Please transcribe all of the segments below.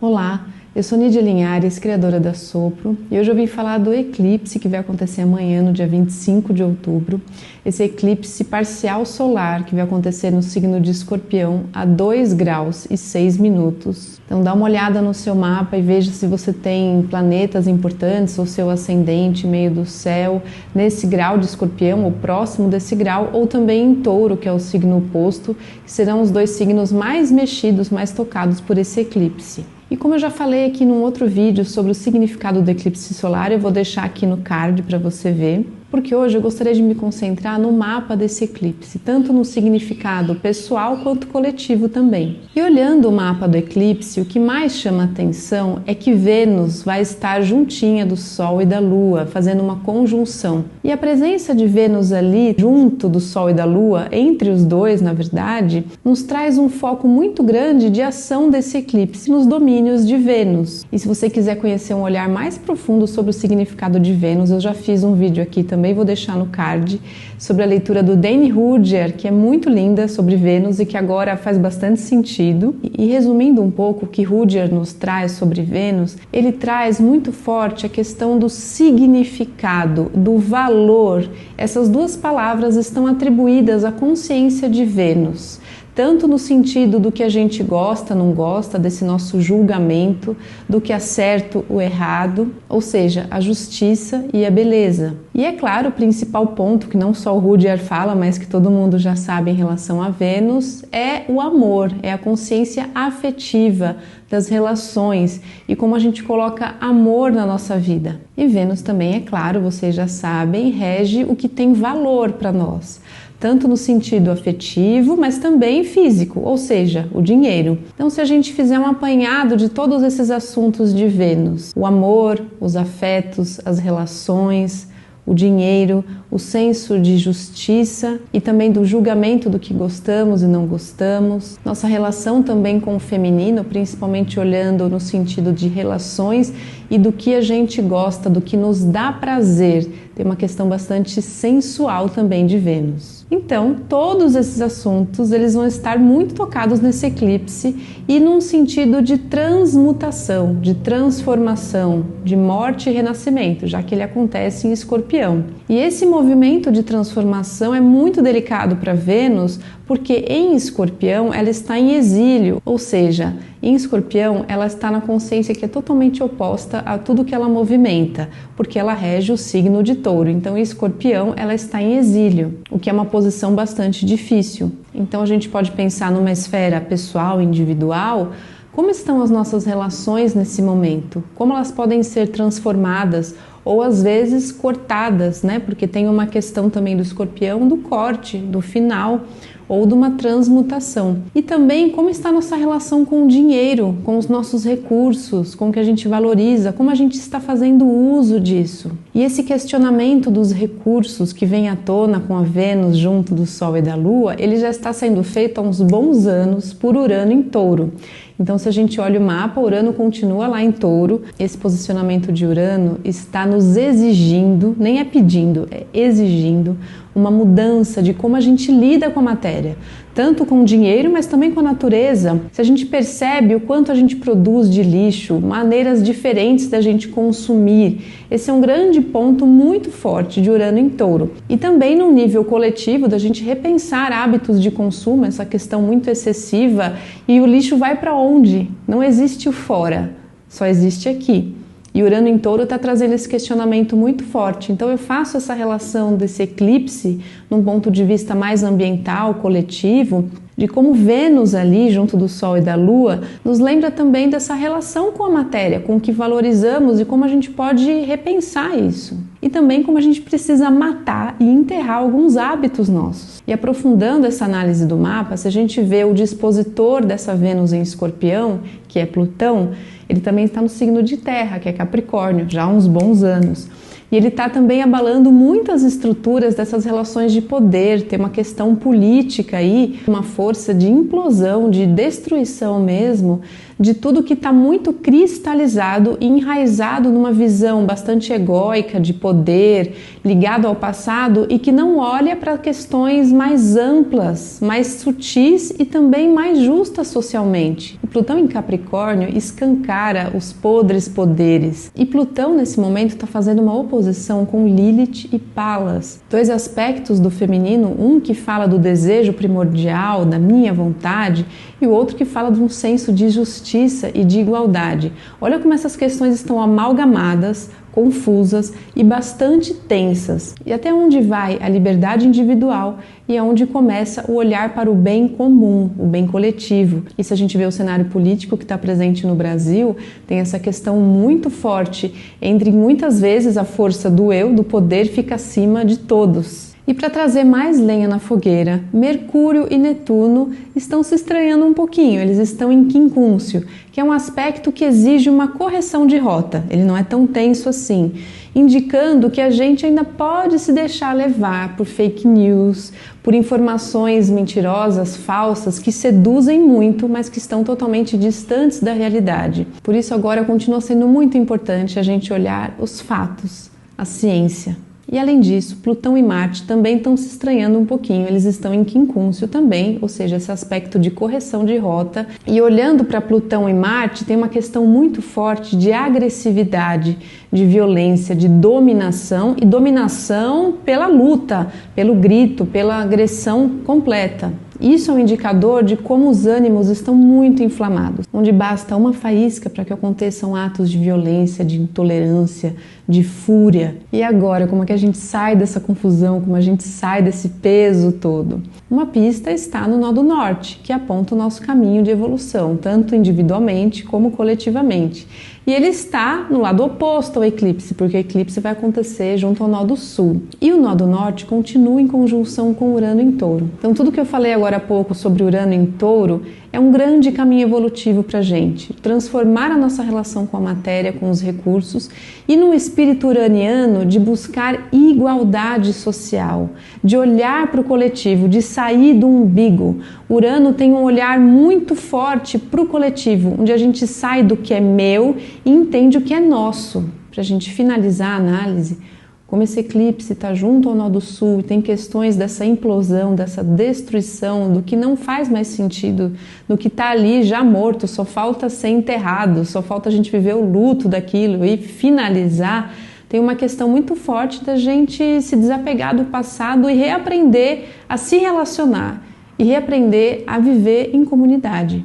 Olá, eu sou Nídia Linhares, criadora da Sopro, e hoje eu vim falar do eclipse que vai acontecer amanhã, no dia 25 de outubro. Esse eclipse parcial solar que vai acontecer no signo de Escorpião a 2 graus e 6 minutos. Então dá uma olhada no seu mapa e veja se você tem planetas importantes ou seu ascendente meio do céu nesse grau de Escorpião ou próximo desse grau, ou também em Touro, que é o signo oposto, que serão os dois signos mais mexidos, mais tocados por esse eclipse. E como eu já falei aqui num outro vídeo sobre o significado do eclipse solar, eu vou deixar aqui no card para você ver, porque hoje eu gostaria de me concentrar no mapa desse eclipse, tanto no significado pessoal quanto coletivo também. E olhando o mapa do eclipse, o que mais chama atenção é que Vênus vai estar juntinha do Sol e da Lua, fazendo uma conjunção. E a presença de Vênus ali, junto do Sol e da Lua, entre os dois, na verdade, nos traz um foco muito grande de ação desse eclipse nos domínios de Vênus. E se você quiser conhecer um olhar mais profundo sobre o significado de Vênus, eu já fiz um vídeo aqui também, vou deixar no card, sobre a leitura do Danny Rudhyar, que é muito linda, sobre Vênus e que agora faz bastante sentido. E resumindo um pouco o que Rudhyar nos traz sobre Vênus, ele traz muito forte a questão do significado, do valor. Essas duas palavras estão atribuídas à consciência de Vênus, tanto no sentido do que a gente gosta, não gosta, desse nosso julgamento, do que é certo, o errado, ou seja, a justiça e a beleza. E é claro, o principal ponto, que não só o Rudhyar fala, mas que todo mundo já sabe em relação a Vênus, é o amor, é a consciência afetiva das relações e como a gente coloca amor na nossa vida. E Vênus também, é claro, vocês já sabem, rege o que tem valor para nós, tanto no sentido afetivo, mas também físico, ou seja, o dinheiro. Então, se a gente fizer um apanhado de todos esses assuntos de Vênus, o amor, os afetos, as relações, o dinheiro, o senso de justiça e também do julgamento do que gostamos e não gostamos, nossa relação também com o feminino, principalmente olhando no sentido de relações e do que a gente gosta, do que nos dá prazer. Tem uma questão bastante sensual também de Vênus. Então, todos esses assuntos eles vão estar muito tocados nesse eclipse e num sentido de transmutação, de transformação, de morte e renascimento, já que ele acontece em Escorpião. E esse movimento de transformação é muito delicado para Vênus, porque em Escorpião ela está em exílio, ou seja, em Escorpião ela está na consciência que é totalmente oposta a tudo que ela movimenta, porque ela rege o signo de Touro. Então em Escorpião ela está em exílio, o que é uma posição bastante difícil. Então a gente pode pensar numa esfera pessoal, individual, como estão as nossas relações nesse momento? Como elas podem ser transformadas ou às vezes cortadas, né? Porque tem uma questão também do Escorpião do corte, do final, ou de uma transmutação. E também como está a nossa relação com o dinheiro, com os nossos recursos, com o que a gente valoriza, como a gente está fazendo uso disso. E esse questionamento dos recursos que vem à tona com a Vênus junto do Sol e da Lua, ele já está sendo feito há uns bons anos por Urano em Touro. Então, se a gente olha o mapa, Urano continua lá em Touro. Esse posicionamento de Urano está nos exigindo, nem é pedindo, é exigindo uma mudança de como a gente lida com a matéria, tanto com o dinheiro, mas também com a natureza. Se a gente percebe o quanto a gente produz de lixo, maneiras diferentes da gente consumir, esse é um grande ponto muito forte de Urano em Touro. E também no nível coletivo, da gente repensar hábitos de consumo, essa questão muito excessiva, e o lixo vai para onde? Não existe o fora, só existe aqui. E Urano em Touro está trazendo esse questionamento muito forte. Então eu faço essa relação desse eclipse num ponto de vista mais ambiental, coletivo, de como Vênus ali, junto do Sol e da Lua, nos lembra também dessa relação com a matéria, com o que valorizamos e como a gente pode repensar isso. E também como a gente precisa matar e enterrar alguns hábitos nossos. E aprofundando essa análise do mapa, se a gente vê o dispositor dessa Vênus em Escorpião, que é Plutão, ele também está no signo de Terra, que é Capricórnio, já há uns bons anos. E ele está também abalando muitas estruturas dessas relações de poder, tem uma questão política aí, uma força de implosão, de destruição mesmo, de tudo que está muito cristalizado e enraizado numa visão bastante egóica de poder, ligado ao passado e que não olha para questões mais amplas, mais sutis e também mais justas socialmente. O Plutão em Capricórnio escancara os podres poderes e Plutão nesse momento está fazendo uma oposição com Lilith e Palas, dois aspectos do feminino, um que fala do desejo primordial, da minha vontade, e o outro que fala de um senso de justiça e de igualdade. Olha como essas questões estão amalgamadas, confusas e bastante tensas. E até onde vai a liberdade individual e aonde começa o olhar para o bem comum, o bem coletivo. E se a gente vê o cenário político que está presente no Brasil, tem essa questão muito forte entre muitas vezes a força do eu, do poder, fica acima de todos. E para trazer mais lenha na fogueira, Mercúrio e Netuno estão se estranhando um pouquinho, eles estão em quincúncio, que é um aspecto que exige uma correção de rota, ele não é tão tenso assim, indicando que a gente ainda pode se deixar levar por fake news, por informações mentirosas, falsas, que seduzem muito, mas que estão totalmente distantes da realidade. Por isso agora continua sendo muito importante a gente olhar os fatos, a ciência. E além disso, Plutão e Marte também estão se estranhando um pouquinho, eles estão em quincúncio também, ou seja, esse aspecto de correção de rota. E olhando para Plutão e Marte, tem uma questão muito forte de agressividade, de violência, de dominação e dominação pela luta, pelo grito, pela agressão completa. Isso é um indicador de como os ânimos estão muito inflamados, onde basta uma faísca para que aconteçam atos de violência, de intolerância, de fúria. E agora, como é que a gente sai dessa confusão, como a gente sai desse peso todo? Uma pista está no Nó do Norte, que aponta o nosso caminho de evolução, tanto individualmente como coletivamente. E ele está no lado oposto ao eclipse, porque o eclipse vai acontecer junto ao Nó do Sul. E o Nó do Norte continua em conjunção com Urano em Touro. Então tudo que eu falei agora há pouco sobre Urano em Touro é um grande caminho evolutivo para a gente. Transformar a nossa relação com a matéria, com os recursos e num espírito uraniano de buscar igualdade social, de olhar para o coletivo, de sair do umbigo. Urano tem um olhar muito forte para o coletivo, onde a gente sai do que é meu e entende o que é nosso. Para a gente finalizar a análise, como esse eclipse está junto ao Nó do Sul e tem questões dessa implosão, dessa destruição, do que não faz mais sentido, do que está ali já morto, só falta ser enterrado, só falta a gente viver o luto daquilo e finalizar, tem uma questão muito forte da gente se desapegar do passado e reaprender a se relacionar e reaprender a viver em comunidade.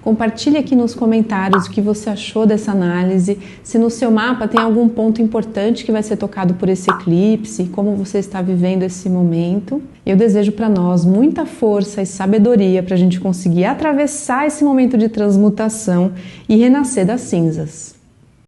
Compartilhe aqui nos comentários o que você achou dessa análise, se no seu mapa tem algum ponto importante que vai ser tocado por esse eclipse, como você está vivendo esse momento. Eu desejo para nós muita força e sabedoria para a gente conseguir atravessar esse momento de transmutação e renascer das cinzas.